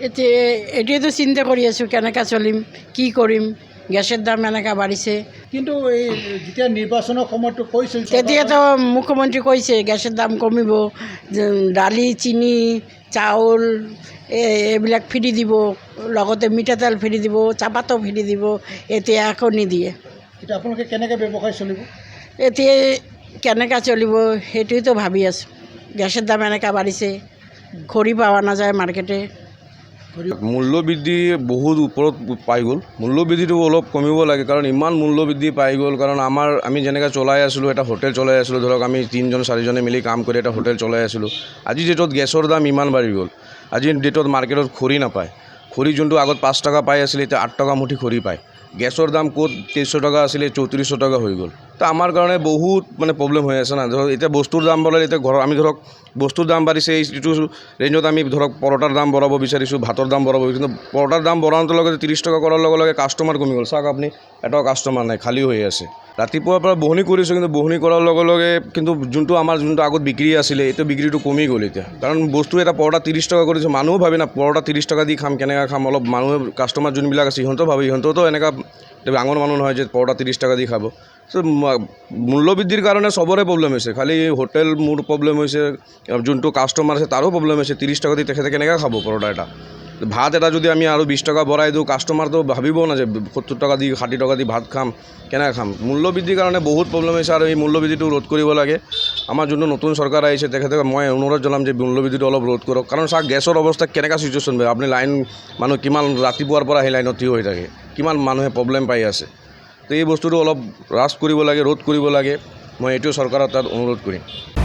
এটাই তো চিন্তা কৰি আছোঁ কেনেকৈ চলিম কি কৰিম গ্যাসেৰ দাম এনেকা বাড়িছে কিন্তু এই যেতিয়া নিৰ্বাচনৰ সময়তো কৈছিল তেতিয়াতো মুখ্যমন্ত্ৰী কৈছে গ্যাসেৰ দাম কমিব দালি চিনি চাউল এইবিলাক ফ্ৰী দিব লগতে মিঠাতেল ফ্ৰী দিব চাহপাতো ফ্ৰী দিব এতিয়া একো নিদিয়ে এতিয়া আপোনালোকে কেনেকৈ ব্যৱসায় চলিব এতিয়া কেনেকৈ চলিব সেইটোৱেতো ভাবি আছোঁ গ্যাসেৰ দাম এনেকা বাড়িছে খৰি পাওয়া নাযায় মাৰ্কেটে মূল্যবৃদ্ধি বহুত ওপৰত পাই গ'ল মূল্যবৃদ্ধিটো অলপ কমিব লাগে কাৰণ ইমান মূল্যবৃদ্ধি পাই গ'ল কাৰণ আমি যেনেকৈ চলাই আছিলোঁ এটা হোটেল চলাই আছিলোঁ ধৰক আমি 3জন 4জনে মিলি কাম কৰি এটা হোটেল চলাই আছিলোঁ আজি ডেটত গেছৰ দাম ইমান বাঢ়ি গ'ল আজিৰ ডেটত মাৰ্কেটত খৰি নাপায় খৰি যোনটো আগত 5 টকা পাই আছিলে এতিয়া 8 টকা মুঠি খৰি পায় গেছৰ দাম ক'ত 2300 টকা আছিলে 3400 টকা হৈ গ'ল তো আমাৰ কাৰণে বহুত প্ৰব্লেম হৈ আছে না ধৰক এতিয়া বস্তুৰ দাম বঢ়ালে এতিয়া ঘৰৰ আমি ধৰক বস্তুৰ দাম বাঢ়িছে এইটো ৰেঞ্জত আমি ধৰক পৰঠাৰ দাম বঢ়াব বিচাৰিছোঁ ভাতৰ দাম বঢ়াব কিন্তু পৰঠাৰ দাম বঢ়াওঁতে লগে 30 টকা কৰাৰ লগে লগে কাষ্টমাৰ কমি গ'ল চাওক আপুনি এটাও কাষ্টমাৰ নাই খালী হৈ আছে ৰাতিপুৱাৰ পৰা বহনি কৰিছোঁ কিন্তু বহনি কৰাৰ লগে লগে কিন্তু যোনটো আগত বিক্ৰী আছিলে এইটো বিক্ৰীটো কমি গ'ল এতিয়া কাৰণ বস্তু এটা পৰঠা 30 টকা কৰিছে মানুহেও ভাবে না পৰঠা 30 টকা দি খাম কেনেকৈ খাম অলপ মানুহে কাষ্টমাৰ যোনবিলাক আছে সিহঁতেও ভাবে সিহঁতেওতো এনেকুৱা ডাঙৰ মানুহ নহয় যে পৰঠা 30 টকা দি খাব চ' মূল্যবৃদ্ধিৰ কাৰণে চবৰে প্ৰব্লেম হৈছে খালি হোটেল মোৰ প্ৰব্লেম হৈছে যোনটো কাষ্টমাৰ আছে তাৰো প্ৰব্লেম হৈছে 30 টকা দি তেখেতে কেনেকৈ খাব পৰঠা এটা ভাত এটা যদি আমি আৰু 20 টকা বঢ়াই দিওঁ কাষ্টমাৰটো ভাবিব না যে 70 টকা দি 60 টকা দি ভাত খাম কেনেকৈ খাম মূল্যবৃদ্ধিৰ কাৰণে বহুত প্ৰব্লেম হৈছে আৰু এই মূল্যবৃদ্ধিটো ৰোধ কৰিব লাগে আমাৰ যোনটো নতুন চৰকাৰ আহিছে তেখেতে মই অনুৰোধ জনাম যে মূল্যবৃদ্ধিটো অলপ ৰোধ কৰক কাৰণ চাওক গেছৰ অৱস্থা কেনেকুৱা চিটুৱেশ্যন হয় আপুনি লাইন মানুহ কিমান ৰাতিপুৱাৰ পৰা সেই লাইনত থিয় হৈ থাকে কিমান মানুহে প্ৰব্লেম পাই আছে তো এই বস্তুটো অলপ হ্ৰাস কৰিব লাগে ৰোধ কৰিব লাগে মই এইটো চৰকাৰৰ তাত অনুৰোধ কৰিম